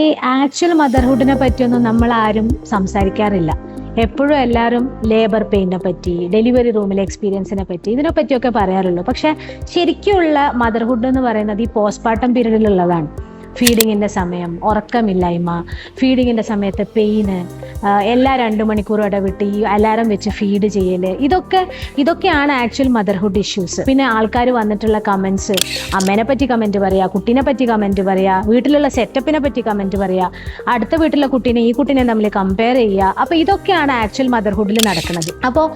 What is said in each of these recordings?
ഈ ആക്ച്വൽ മദർഹുഡിനെ പറ്റിയൊന്നും നമ്മൾ ആരും സംസാരിക്കാറില്ല. എപ്പോഴും എല്ലാവരും ലേബർ പെയിനെ പറ്റി, ഡെലിവറി റൂമിലെ എക്സ്പീരിയൻസിനെ പറ്റി, ഇതിനെ പറ്റിയൊക്കെ പറയാറുള്ളൂ. പക്ഷെ ശരിക്കുള്ള മദർഹുഡ് എന്ന് പറയുന്നത് ഈ പോസ്റ്റ്മോർട്ടം പീരീഡിലുള്ളതാണ്. ഫീഡിങ്ങിൻ്റെ സമയം, ഉറക്കമില്ലായ്മ, ഫീഡിങ്ങിൻ്റെ സമയത്ത് പെയിന്, എല്ലാ 2 മണിക്കൂറും ഇടവിട്ട് ഈ അലാറം വെച്ച് ഫീഡ് ചെയ്യൽ, ഇതൊക്കെയാണ് ആക്ച്വൽ മദർഹുഡ് ഇഷ്യൂസ്. പിന്നെ ആൾക്കാർ വന്നിട്ടുള്ള കമൻസ്, അമ്മേനെ പറ്റി കമൻറ്റ് പറയുക, കുട്ടീനെ പറ്റി കമൻറ്റ് പറയുക, വീട്ടിലുള്ള സെറ്റപ്പിനെ പറ്റി കമൻറ്റ് പറയുക, അടുത്ത വീട്ടിലെ കുട്ടീനെ ഈ കുട്ടീനെ തമ്മിൽ കമ്പയർ ചെയ്യുക. അപ്പോൾ ഇതൊക്കെയാണ് ആക്ച്വൽ മദർഹുഡിൽ നടക്കുന്നത്. അപ്പോൾ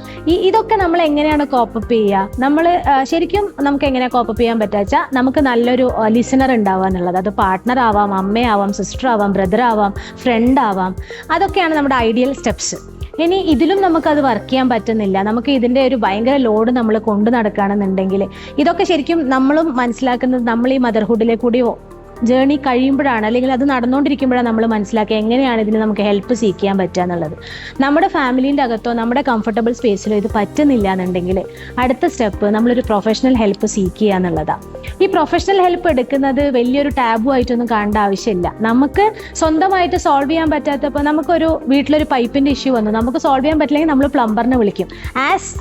ഇതൊക്കെ നമ്മൾ എങ്ങനെയാണ് കോപ്പപ്പ് ചെയ്യുക? നമ്മൾ ശരിക്കും നമുക്ക് എങ്ങനെ കോപ്പപ്പ് ചെയ്യാൻ പറ്റുക? നമുക്ക് നല്ലൊരു ലിസണർ ഉണ്ടാവുക എന്നുള്ളത്. അത് പാർട്ട്ണർ ആവാം, അമ്മയാവാം, സിസ്റ്റർ ആവാം, ബ്രദർ ആവാം, ഫ്രണ്ട് ആവാം. അതൊക്കെയാണ് നമ്മുടെ ഐഡിയൽ സ്റ്റെപ്സ്. ഇനി ഇതിലും നമുക്കത് വർക്ക് ചെയ്യാൻ പറ്റുന്നില്ല, നമുക്ക് ഇതിൻ്റെ ഒരു ഭയങ്കര ലോഡ് നമ്മൾ കൊണ്ടു നടക്കുകയാണെന്നുണ്ടെങ്കിൽ, ഇതൊക്കെ ശരിക്കും നമ്മളും മനസ്സിലാക്കുന്നത് നമ്മൾ ഈ മദർഹുഡിലെ കൂടി ജേർണി കഴിയുമ്പോഴാണ്, അല്ലെങ്കിൽ അത് നടന്നുകൊണ്ടിരിക്കുമ്പോഴാണ് നമ്മൾ മനസ്സിലാക്കുക എങ്ങനെയാണ് ഇതിന് നമുക്ക് ഹെൽപ്പ് സീക്ക് ചെയ്യാൻ പറ്റുക എന്നുള്ളത്. നമ്മുടെ ഫാമിലീൻ്റെ അകത്തോ നമ്മുടെ കംഫർട്ടബിൾ സ്പേസിലോ ഇത് പറ്റുന്നില്ല എന്നുണ്ടെങ്കിൽ അടുത്ത സ്റ്റെപ്പ് നമ്മളൊരു പ്രൊഫഷണൽ ഹെൽപ്പ് സീക്ക് ചെയ്യുക എന്നുള്ളതാണ്. ഈ പ്രൊഫഷണൽ ഹെൽപ്പ് എടുക്കുന്നത് വലിയൊരു ടാബു ആയിട്ടൊന്നും കാണേണ്ട ആവശ്യമില്ല. നമുക്ക് സ്വന്തമായിട്ട് സോൾവ് ചെയ്യാൻ പറ്റാത്തപ്പോൾ, നമുക്കൊരു വീട്ടിലൊരു പൈപ്പിൻ്റെ ഇഷ്യൂ വന്നു, നമുക്ക് സോൾവ് ചെയ്യാൻ പറ്റില്ലെങ്കിൽ നമ്മൾ പ്ലംബറിനെ വിളിക്കും.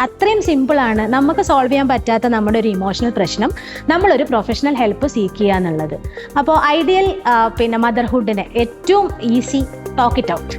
അത്രയും സിമ്പിളാണ്. നമുക്ക് സോൾവ് ചെയ്യാൻ പറ്റാത്ത നമ്മുടെ ഒരു ഇമോഷണൽ പ്രശ്നം നമ്മളൊരു പ്രൊഫഷണൽ ഹെൽപ്പ് സീക്ക് ചെയ്യുക എന്നുള്ളത്. അപ്പോൾ ഐഡിയൽ മദർഹുഡിനെ ഏറ്റവും ഈസി, ടോക്ക് ഇറ്റ് ഔട്ട്.